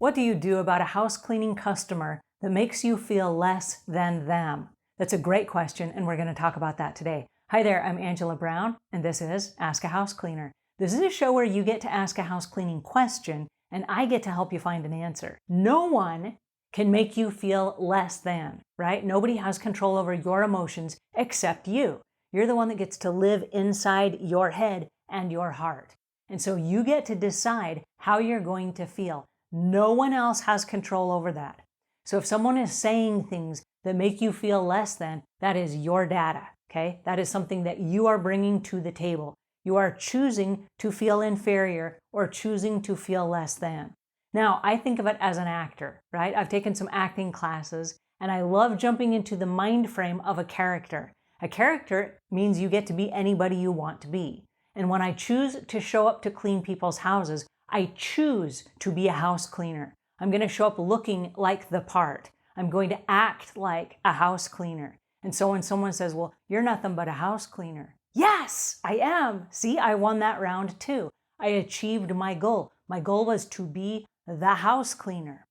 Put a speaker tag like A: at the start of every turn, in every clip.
A: What do you do about a house cleaning customer that makes you feel less than them? That's a great question, and we're going to talk about that today. Hi there, I'm Angela Brown, and this is Ask a House Cleaner. This is a show where you get to ask a house cleaning question, and I get to help you find an answer. No one can make you feel less than, right? Nobody has control over your emotions except you. You're the one that gets to live inside your head and your heart. And so you get to decide how you're going to feel. No one else has control over that. So if someone is saying things that make you feel less than, that is your data, okay? That is something that you are bringing to the table. You are choosing to feel inferior or choosing to feel less than. Now, I think of it as an actor, right? I've taken some acting classes, and I love jumping into the mind frame of a character. A character means you get to be anybody you want to be. And when I choose to show up to clean people's houses, I choose to be a house cleaner. I'm going to show up looking like the part. I'm going to act like a house cleaner. And so when someone says, well, you're nothing but a house cleaner. Yes, I am. See, I won that round too. I achieved my goal. My goal was to be the house cleaner.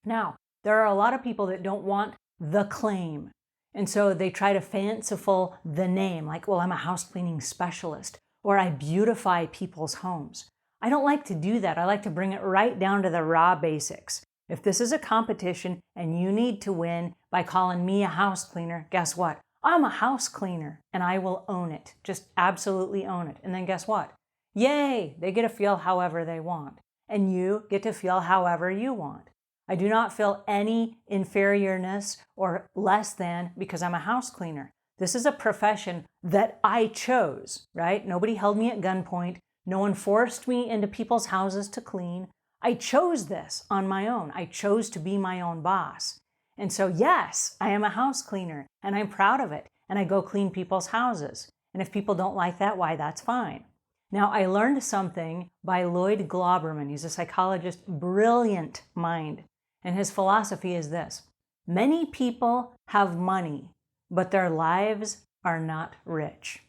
A: Now, there are a lot of people that don't want the claim. And so they try to fanciful the name, like, well, I'm a house cleaning specialist, or I beautify people's homes. I don't like to do that. I like to bring it right down to the raw basics. If this is a competition and you need to win by calling me a house cleaner, guess what? I'm a house cleaner and I will own it. Just absolutely own it. And then guess what? Yay! They get to feel however they want. And you get to feel however you want. I do not feel any inferiorness or less than because I'm a house cleaner. This is a profession that I chose, right? Nobody held me at gunpoint. No one forced me into people's houses to clean. I chose this on my own. I chose to be my own boss. And so, yes, I am a house cleaner and I'm proud of it. And I go clean people's houses. And if people don't like that, why, that's fine. Now, I learned something by Lloyd Glauberman. He's a psychologist, brilliant mind. And his philosophy is this: many people have money, but their lives are not rich.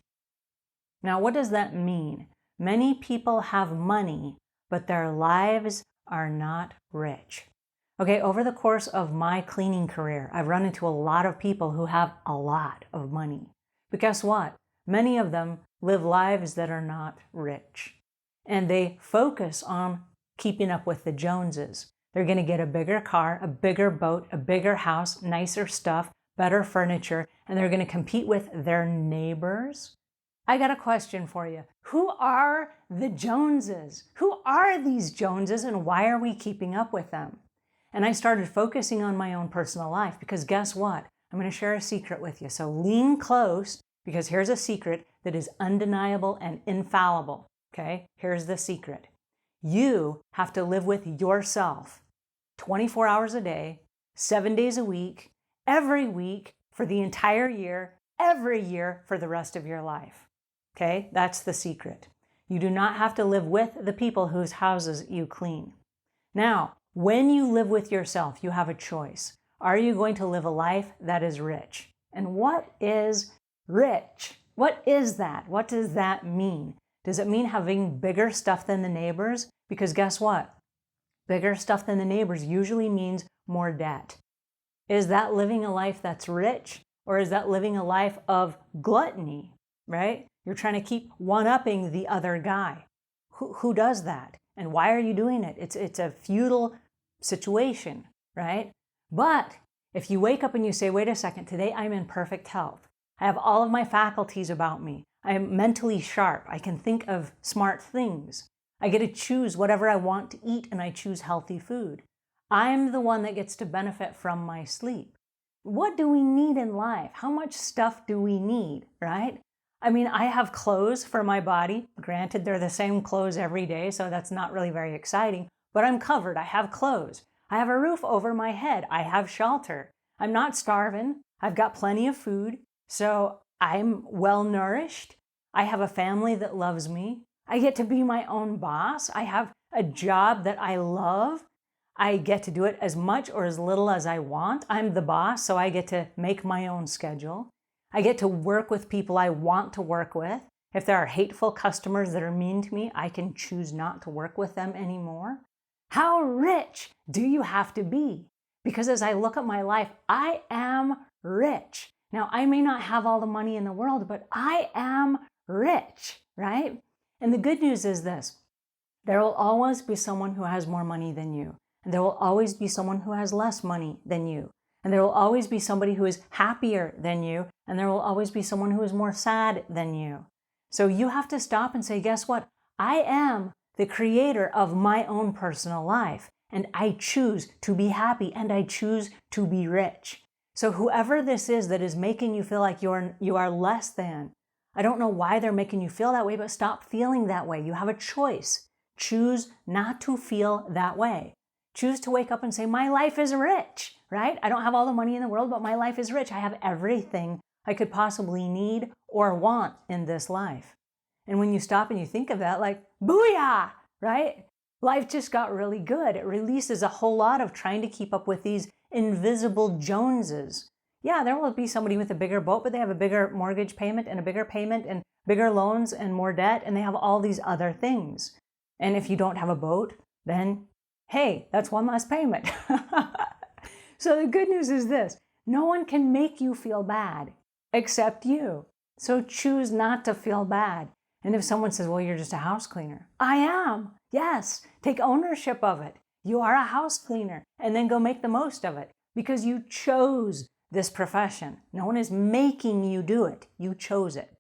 A: Now, what does that mean? Many people have money, but their lives are not rich. Okay, over the course of my cleaning career, I've run into a lot of people who have a lot of money. But guess what? Many of them live lives that are not rich. And they focus on keeping up with the Joneses. They're going to get a bigger car, a bigger boat, a bigger house, nicer stuff, better furniture, and they're going to compete with their neighbors. I got a question for you. Who are the Joneses? Who are these Joneses and why are we keeping up with them? And I started focusing on my own personal life because guess what? I'm going to share a secret with you. So lean close because here's a secret that is undeniable and infallible. Okay? Here's the secret. You have to live with yourself 24 hours a day, 7 days a week, every week for the entire year, every year for the rest of your life. Okay, that's the secret. You do not have to live with the people whose houses you clean. Now, when you live with yourself, you have a choice. Are you going to live a life that is rich? And what is rich? What is that? What does that mean? Does it mean having bigger stuff than the neighbors? Because guess what? Bigger stuff than the neighbors usually means more debt. Is that living a life that's rich? Or is that living a life of gluttony, right? You're trying to keep one-upping the other guy. Who does that? And why are you doing it? It's a futile situation, right? But if you wake up and you say, wait a second, today I'm in perfect health. I have all of my faculties about me. I am mentally sharp. I can think of smart things. I get to choose whatever I want to eat and I choose healthy food. I'm the one that gets to benefit from my sleep. What do we need in life? How much stuff do we need, right? I mean, I have clothes for my body. Granted, they're the same clothes every day, so that's not really very exciting, but I'm covered. I have clothes. I have a roof over my head. I have shelter. I'm not starving. I've got plenty of food, so I'm well nourished. I have a family that loves me. I get to be my own boss. I have a job that I love. I get to do it as much or as little as I want. I'm the boss, so I get to make my own schedule. I get to work with people I want to work with. If there are hateful customers that are mean to me, I can choose not to work with them anymore. How rich do you have to be? Because as I look at my life, I am rich. Now, I may not have all the money in the world, but I am rich, right? And the good news is this: there will always be someone who has more money than you. And there will always be someone who has less money than you. And there will always be somebody who is happier than you. And there will always be someone who is more sad than you. So you have to stop and say, guess what? I am the creator of my own personal life. And I choose to be happy and I choose to be rich. So whoever this is that is making you feel like you are less than, I don't know why they're making you feel that way, but stop feeling that way. You have a choice. Choose not to feel that way. Choose to wake up and say, my life is rich, right? I don't have all the money in the world, but my life is rich. I have everything I could possibly need or want in this life. And when you stop and you think of that, like, booyah, right? Life just got really good. It releases a whole lot of trying to keep up with these invisible Joneses. Yeah, there will be somebody with a bigger boat, but they have a bigger mortgage payment and a bigger payment and bigger loans and more debt, and they have all these other things. And if you don't have a boat, then, hey, that's one less payment. So the good news is this: no one can make you feel bad except you. So choose not to feel bad. And if someone says, well, you're just a house cleaner, I am. Yes, take ownership of it. You are a house cleaner, and then go make the most of it because you chose this profession. No one is making you do it. You chose it.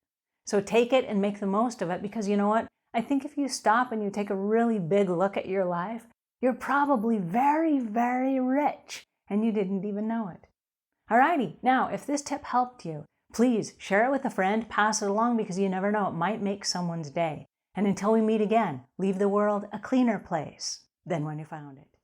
A: So take it and make the most of it, because you know what? I think if you stop and you take a really big look at your life, you're probably very, very rich and you didn't even know it. Alrighty, now if this tip helped you, please share it with a friend, pass it along, because you never know, it might make someone's day. And until we meet again, leave the world a cleaner place than when you found it.